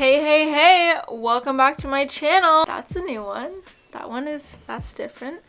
Hey, welcome back to my channel. That's a new one. That's different.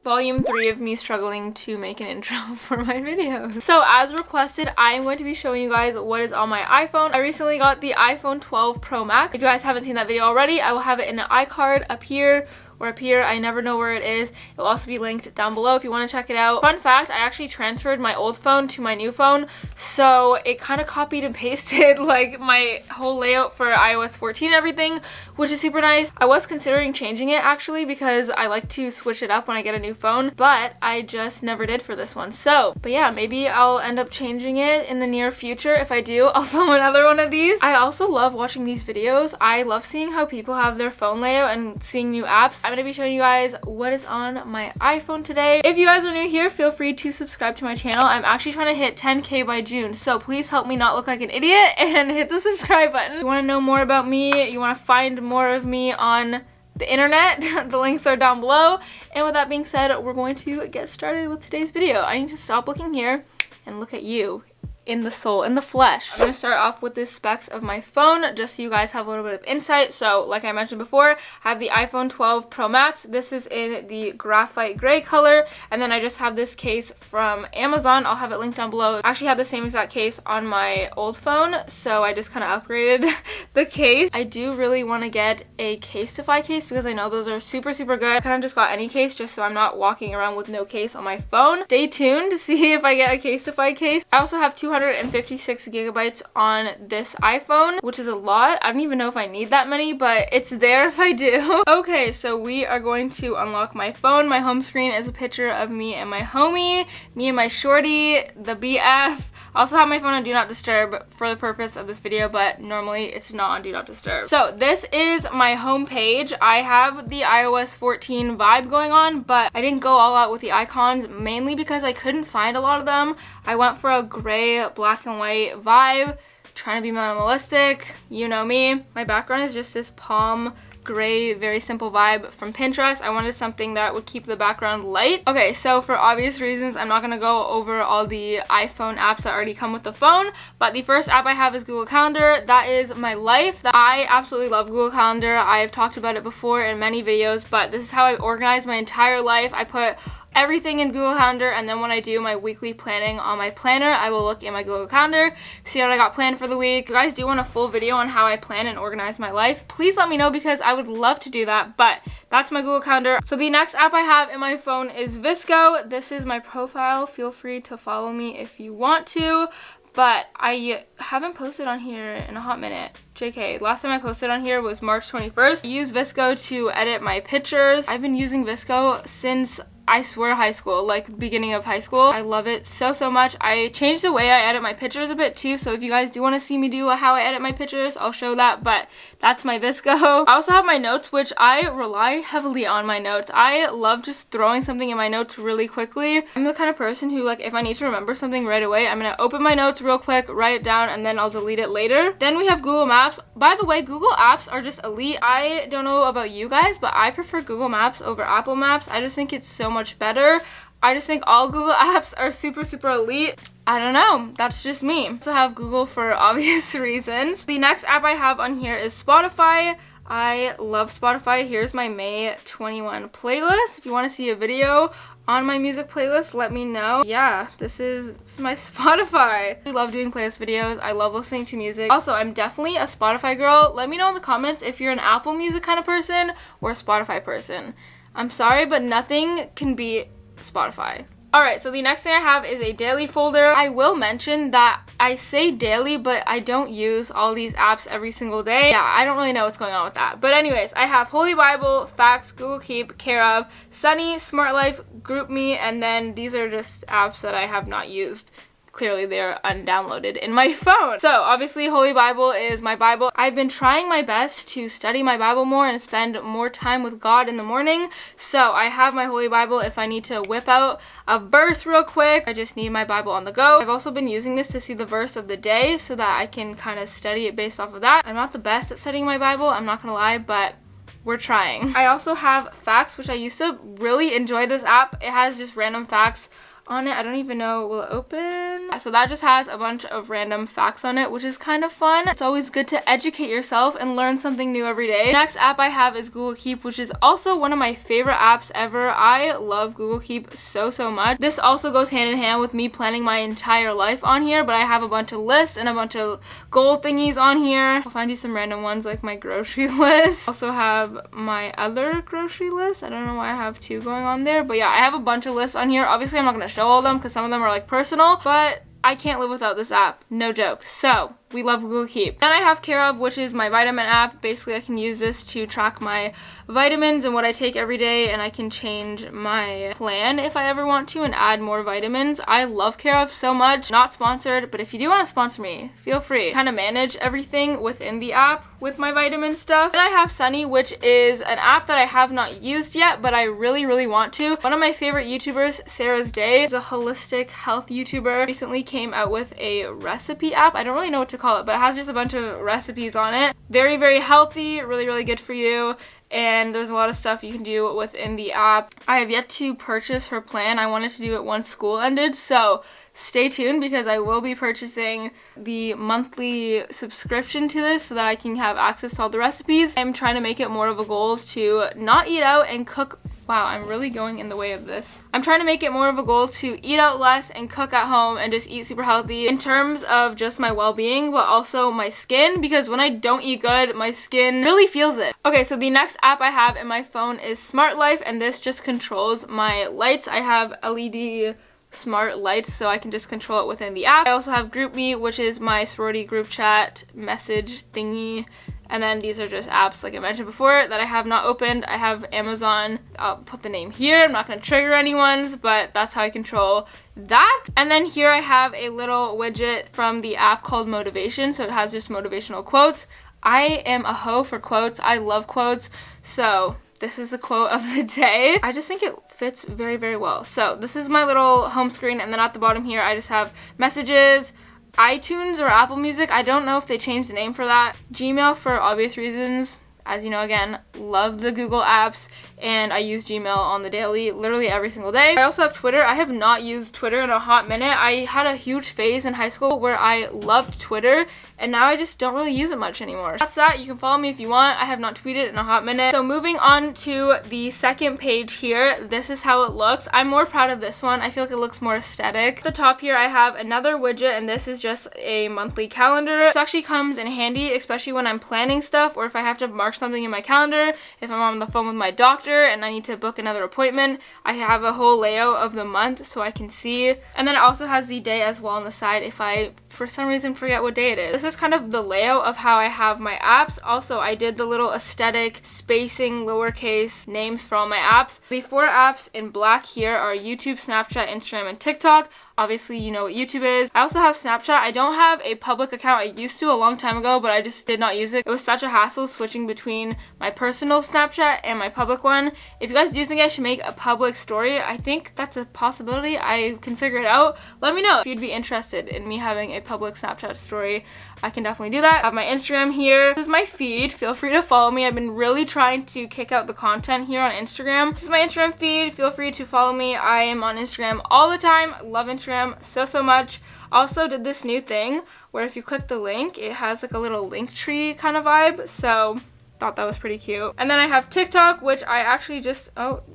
Volume 3 of me struggling to make an intro for my videos. So as requested, I'm going to be showing you guys what is on my iPhone. I recently got the iPhone 12 Pro Max. If you guys haven't seen that video already, I will have it in an iCard up here or up here. I never know where it is. It will also be linked down below if you want to check it out. Fun fact, I actually transferred my old phone to my new phone, so it kind of copied and pasted like my whole layout for iOS 14 and everything, which is super nice. I was considering changing it actually because I like to switch it up when I get a new phone, but I just never did for this one. But yeah, maybe I'll end up changing it in the near future. If I do, I'll film another one of these. I also love watching these videos. I love seeing how people have their phone layout and seeing new apps. I'm going to be showing you guys what is on my iPhone today. If you guys are new here, feel free to subscribe to my channel. I'm actually trying to hit 10K by June, so please help me not look like an idiot and hit the subscribe button. If you want to know more about me, you want to find more of me on the internet, the links are down below. And with that being said, we're going to get started with today's video. I need to stop looking here and look at you in the soul, in the flesh. I'm gonna start off with the specs of my phone just so you guys have a little bit of insight. So like I mentioned before, I have the iPhone 12 Pro Max. This is in the graphite gray color, and then I just have this case from Amazon. I'll have it linked down below. I actually have the same exact case on my old phone, so I just kind of upgraded the case. I do really want to get a Casetify case because I know those are super good. I kind of just got any case just so I'm not walking around with no case on my phone. Stay tuned to see if I get a Casetify case. I also have 256 gigabytes on this iPhone, which is a lot. I don't even know if I need that many, but it's there if I do. Okay, so we are going to unlock my phone. My home screen is a picture of me and my homie, me and my shorty, the BF. I also have my phone on Do Not Disturb for the purpose of this video, but normally it's not on Do Not Disturb. So this is my home page. I have the iOS 14 vibe going on, but I didn't go all out with the icons, mainly because I couldn't find a lot of them. I went for a gray, black and white vibe, trying to be minimalistic. You know me. My background is just this palm gray, very simple vibe from Pinterest. I wanted something that would keep the background light. Okay, so for obvious reasons, I'm not gonna go over all the iPhone apps that already come with the phone, but the first app I have is Google Calendar. That is my life. I absolutely love Google Calendar. I've talked about it before in many videos, but this is how I organize my entire life. I put everything in Google Calendar, and then when I do my weekly planning on my planner, I will look in my Google Calendar, see what I got planned for the week. If you guys do want a full video on how I plan and organize my life, please let me know because I would love to do that, but that's my Google Calendar. So the next app I have in my phone is Visco. This is my profile. Feel free to follow me if you want to, but I haven't posted on here in a hot minute. JK, last time I posted on here was March 21st. I use Visco to edit my pictures. I've been using Visco since, I swear, high school, like beginning of high school. I love it so much. I changed the way I edit my pictures a bit too, so if you guys do want to see me do how I edit my pictures, I'll show that, but that's my Visco. I also have my notes, which I rely heavily on my notes. I love just throwing something in my notes really quickly. I'm the kind of person who, like, if I need to remember something right away, I'm gonna open my notes real quick, write it down, and then I'll delete it later. Then we have Google Maps. By the way, Google Apps are just elite. I don't know about you guys, but I prefer Google Maps over Apple Maps. I just think it's so much better. I just think all Google apps are super elite. I don't know, that's just me. I also have Google for obvious reasons. The next app I have on here is Spotify. I love Spotify. Here's my May 21 playlist. If you want to see a video on my music playlist, let me know. Yeah, this is my Spotify. I love doing playlist videos. I love listening to music. Also, I'm definitely a Spotify girl. Let me know in the comments if you're an Apple Music kind of person or a Spotify person. I'm sorry, but nothing can beat Spotify. Alright, so the next thing I have is a daily folder. I will mention that I say daily, but I don't use all these apps every single day. Yeah, I don't really know what's going on with that. But anyways, I have Holy Bible, Facts, Google Keep, Care Of, Sunny, Smart Life, GroupMe, and then these are just apps that I have not used. Clearly they're undownloaded in my phone. So obviously Holy Bible is my Bible. I've been trying my best to study my Bible more and spend more time with God in the morning. So I have my Holy Bible if I need to whip out a verse real quick. I just need my Bible on the go. I've also been using this to see the verse of the day so that I can kind of study it based off of that. I'm not the best at studying my Bible, I'm not gonna lie, but we're trying. I also have Facts, which I used to really enjoy this app. It has just random facts on it. I don't even know, will it open? So that just has a bunch of random facts on it, which is kind of fun. It's always good to educate yourself and learn something new every day. Next app I have is Google Keep, which is also one of my favorite apps ever. I love Google Keep so much. This also goes hand in hand with me planning my entire life on here, but I have a bunch of lists and a bunch of goal thingies on here. I'll find you some random ones like my grocery list. Also have my other grocery list. I don't know why I have two going on there, but yeah, I have a bunch of lists on here. Obviously I'm not going to show all of them because some of them are like personal, but I can't live without this app, no joke. So we love Google Keep. Then I have Care of, which is my vitamin app. Basically I can use this to track my vitamins and what I take every day, and I can change my plan if I ever want to and add more vitamins. I love Care of so much. Not sponsored, but if you do want to sponsor me, feel free. Kind of manage everything within the app with my vitamin stuff. And I have Sunny, which is an app that I have not used yet, but I really want to. One of my favorite YouTubers, Sarah's Day, is a holistic health YouTuber, recently came out with a recipe app. I don't really know what to call it, but it has just a bunch of recipes on it. Very healthy, really good for you. And there's a lot of stuff you can do within the app. I have yet to purchase her plan. I wanted to do it once school ended, so stay tuned because I will be purchasing the monthly subscription to this so that I can have access to all the recipes. I'm trying to make it more of a goal to not eat out and cook. Wow, I'm really going in the way of this. I'm trying to make it more of a goal to eat out less and cook at home and just eat super healthy in terms of just my well-being, but also my skin, because when I don't eat good, my skin really feels it. Okay, so the next app I have in my phone is Smart Life, and this just controls my lights. I have LED smart lights, so I can just control it within the app. I also have GroupMe, which is my sorority group chat message thingy. And then these are just apps, like I mentioned before, that I have not opened. I have Amazon. I'll put the name here. I'm not going to trigger anyone's, but that's how I control that. And then here I have a little widget from the app called Motivation. So it has just motivational quotes. I am a hoe for quotes. I love quotes. So this is a quote of the day. I just think it fits very well. So this is my little home screen. And then at the bottom here, I just have messages, iTunes or Apple Music. I don't know if they changed the name for that. Gmail for obvious reasons. As you know, again, love the Google apps, and I use Gmail on the daily, literally every single day. I also have Twitter. I have not used Twitter in a hot minute. I had a huge phase in high school where I loved Twitter, and now I just don't really use it much anymore. That's that. You can follow me if you want. I have not tweeted in a hot minute. So moving on to the second page here, this is how it looks. I'm more proud of this one. I feel like it looks more aesthetic. At the top here, I have another widget, and this is just a monthly calendar. This actually comes in handy, especially when I'm planning stuff, or if I have to mark something in my calendar, if I'm on the phone with my doctor and I need to book another appointment. I have a whole layout of the month so I can see. And then it also has the day as well on the side if I, for some reason, forget what day it is. This is kind of the layout of how I have my apps. Also, I did the little aesthetic spacing lowercase names for all my apps. The 4 apps in black here are YouTube, Snapchat, Instagram, and TikTok. Obviously, you know what YouTube is. I also have Snapchat. I don't have a public account. I used to a long time ago, but I just did not use it. It was such a hassle switching between my personal Snapchat and my public one. If you guys do think I should make a public story, I think that's a possibility. I can figure it out. Let me know if you'd be interested in me having a public Snapchat story. I can definitely do that. I have my Instagram here. This is my feed. Feel free to follow me. I've been really trying to kick out the content here on Instagram. This is my Instagram feed. Feel free to follow me. I am on Instagram all the time. I love Instagram so much. Also did this new thing where if you click the link, it has like a little link tree kind of vibe. So thought that was pretty cute. And then I have TikTok, which I actually just,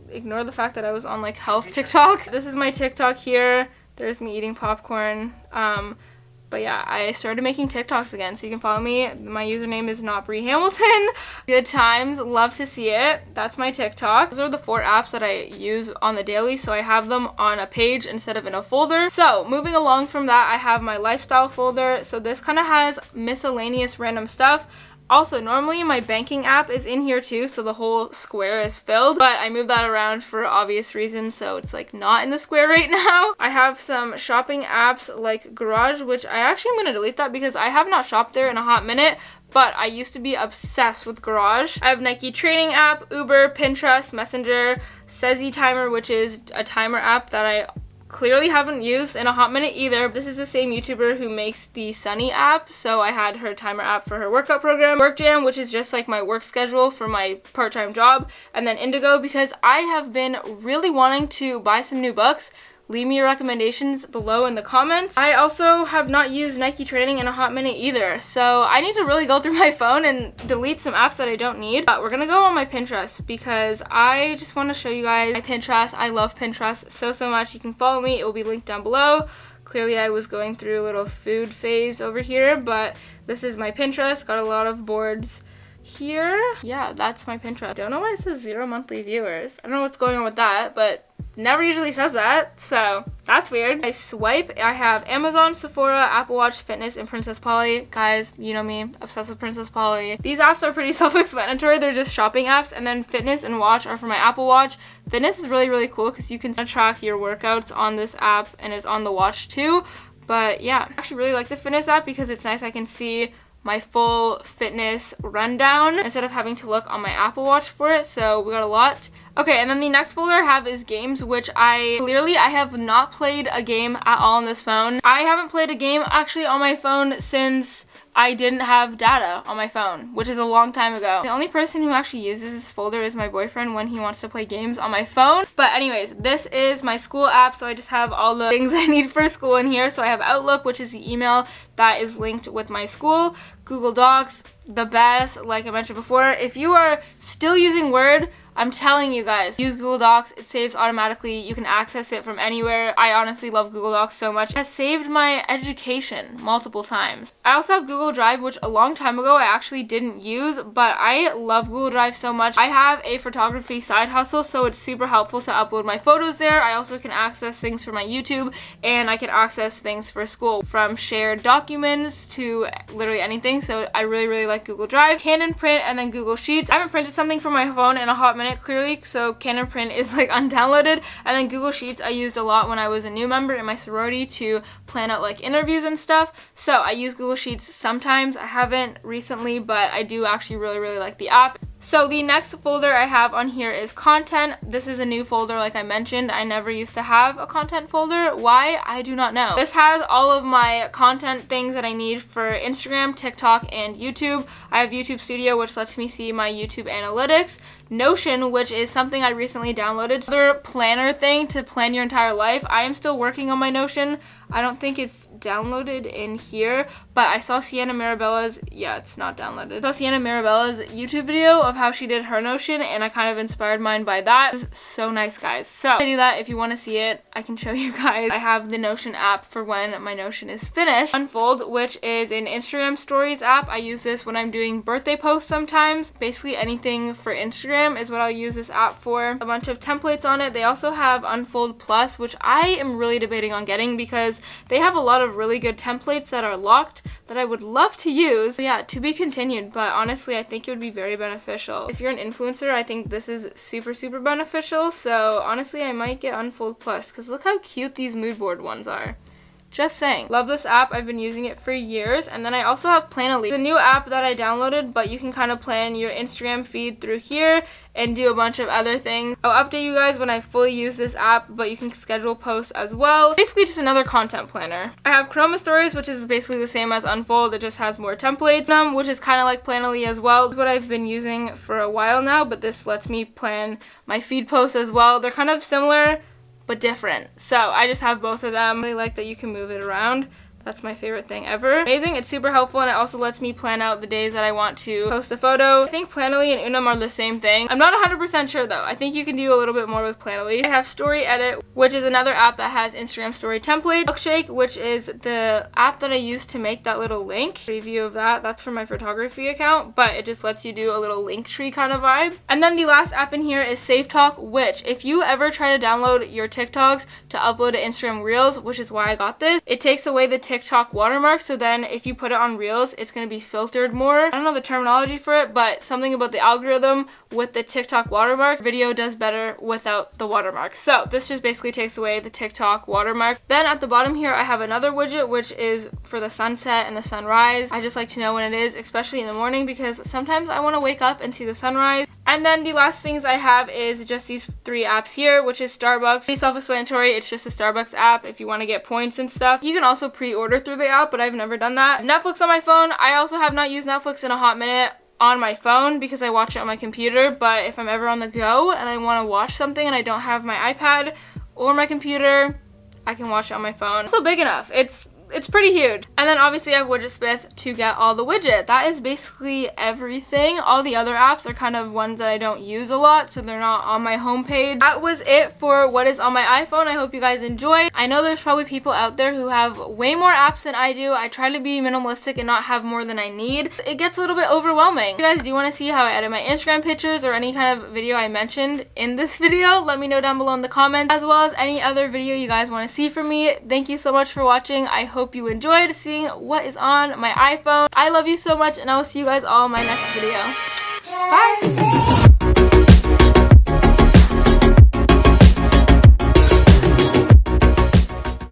ignore the fact that I was on like health TikTok. This is my TikTok here. There's me eating popcorn. But yeah, I started making TikToks again, so you can follow me. My username is not Bree Hamilton. Good times, love to see it. That's my TikTok. Those are the 4 apps that I use on the daily, so I have them on a page instead of in a folder. So moving along from that, I have my lifestyle folder. So this kind of has miscellaneous random stuff. Also, normally my banking app is in here too, so the whole square is filled, but I moved that around for obvious reasons, so it's like not in the square right now. I have some shopping apps like Garage, which I actually am going to delete that because I have not shopped there in a hot minute, but I used to be obsessed with Garage. I have Nike Training app, Uber, Pinterest, Messenger, Sezi Timer, which is a timer app that I clearly haven't used in a hot minute either. This is the same YouTuber who makes the Sunny app, so I had her timer app for her workout program. WorkJam, which is just like my work schedule for my part-time job, and then Indigo because I have been really wanting to buy some new books. leave me your recommendations below in the comments. I also have not used Nike Training in a hot minute either, so I need to really go through my phone and delete some apps that I don't need. But we're gonna go on my Pinterest because I just want to show you guys my Pinterest. I love Pinterest so much. You can follow me, it will be linked down below. Clearly I was going through a little food phase over here, but this is my Pinterest. Got a lot of boards here. Yeah, that's my Pinterest. Don't know why it says 0 monthly viewers. I don't know what's going on with that, but never usually says that, so that's weird. I swipe, I have Amazon, Sephora, Apple Watch, Fitness, and Princess Polly. Guys, you know me, obsessed with Princess Polly. These apps are pretty self-explanatory. They're just shopping apps, and then Fitness and Watch are for my Apple Watch. Fitness is really cool because you can track your workouts on this app, and it's on the watch too. But yeah, I actually really like the Fitness app because it's nice. I can see my full fitness rundown instead of having to look on my Apple Watch for it, so we got a lot. Okay, and then the next folder I have is games, which I have not played a game at all on this phone. I haven't played a game actually on my phone since I didn't have data on my phone, which is a long time ago. The only person who actually uses this folder is my boyfriend when he wants to play games on my phone. But anyways, this is my school app, so I just have all the things I need for school in here. So I have Outlook, which is the email that is linked with my school. Google Docs, the best, like I mentioned before. If you are still using Word, I'm telling you guys, use Google Docs. It saves automatically. You can access it from anywhere. I honestly love Google Docs so much. It has saved my education multiple times. I also have Google Drive, which a long time ago I actually didn't use, but I love Google Drive so much. I have a photography side hustle, so it's super helpful to upload my photos there. I also can access things for my YouTube, and I can access things for school, from shared documents to literally anything. So I really like Google Drive, Canon Print, and then Google Sheets. I haven't printed something from my phone in a hot minute, clearly, so Canon Print is like undownloaded. And then Google Sheets I used a lot when I was a new member in my sorority to plan out like interviews and stuff, so I use Google Sheets sometimes. I haven't recently, but I do actually really like the app. So the next folder I have on here is content. This is a new folder, like I mentioned. I never used to have a content folder. Why? I do not know. This has all of my content things that I need for Instagram, TikTok, and YouTube. I have YouTube Studio, which lets me see my YouTube analytics. Notion, which is something I recently downloaded. Another planner thing to plan your entire life. I am still working on my Notion. I don't think it's downloaded in here, but I saw Sienna Mirabella's, yeah, it's not downloaded. I saw Sienna Mirabella's YouTube video of how she did her Notion, and I kind of inspired mine by that. It was so nice, guys. So I do that. If you want to see it, I can show you guys. I have the Notion app for when my Notion is finished. Unfold, which is an Instagram stories app. I use this when I'm doing birthday posts sometimes. Basically anything for Instagram is what I'll use this app for. A bunch of templates on it. They also have Unfold Plus, which I am really debating on getting because they have a lot of really good templates that are locked that I would love to use. So yeah, to be continued, but honestly I think it would be very beneficial. If you're an influencer, I think this is super beneficial, so honestly I might get Unfold Plus because look how cute these mood board ones are. Just saying. Love this app. I've been using it for years. And then I also have Planoly. It's a new app that I downloaded, but you can kind of plan your Instagram feed through here and do a bunch of other things. I'll update you guys when I fully use this app, but you can schedule posts as well. Basically just another content planner. I have Chroma Stories, which is basically the same as Unfold. It just has more templates, which is kind of like Planoly as well. It's what I've been using for a while now, but this lets me plan my feed posts as well. They're kind of similar, but different. So I just have both of them. I really like that you can move it around. That's my favorite thing ever. Amazing. It's super helpful, and it also lets me plan out the days that I want to post a photo. I think Planoly and Unum are the same thing. I'm not 100% sure though. I think you can do a little bit more with Planoly. I have Story Edit, which is another app that has Instagram story template. Milkshake, which is the app that I use to make that little link. Preview of that. That's for my photography account, but it just lets you do a little link tree kind of vibe. And then the last app in here is Safe Talk, which if you ever try to download your TikToks to upload to Instagram Reels, which is why I got this, it takes away the TikTok watermark, so then if you put it on Reels, it's going to be filtered more. I don't know the terminology for it, but something about the algorithm with the TikTok watermark, video does better without the watermark. So this just basically takes away the TikTok watermark. Then at the bottom here, I have another widget, which is for the sunset and the sunrise. I just like to know when it is, especially in the morning, because sometimes I want to wake up and see the sunrise. And then the last things I have is just these 3 apps here, which is Starbucks. Pretty self-explanatory. It's just a Starbucks app if you want to get points and stuff. You can also pre-order through the app, but I've never done that. Netflix on my phone. I also have not used Netflix in a hot minute on my phone because I watch it on my computer, but if I'm ever on the go and I want to watch something and I don't have my iPad or my computer, I can watch it on my phone. So big enough. It's pretty huge. And then obviously I have Widgetsmith to get all the widget. That is basically everything. All the other apps are kind of ones that I don't use a lot, so they're not on my homepage. That was it for what is on my iPhone. I hope you guys enjoyed. I know there's probably people out there who have way more apps than I do. I try to be minimalistic and not have more than I need. It gets a little bit overwhelming. If you guys do want to see how I edit my Instagram pictures or any kind of video I mentioned in this video, let me know down below in the comments, as well as any other video you guys want to see from me. Thank you so much for watching. I hope you enjoyed seeing what is on my iPhone. I love you so much, and I will see you guys all in my next video. Bye!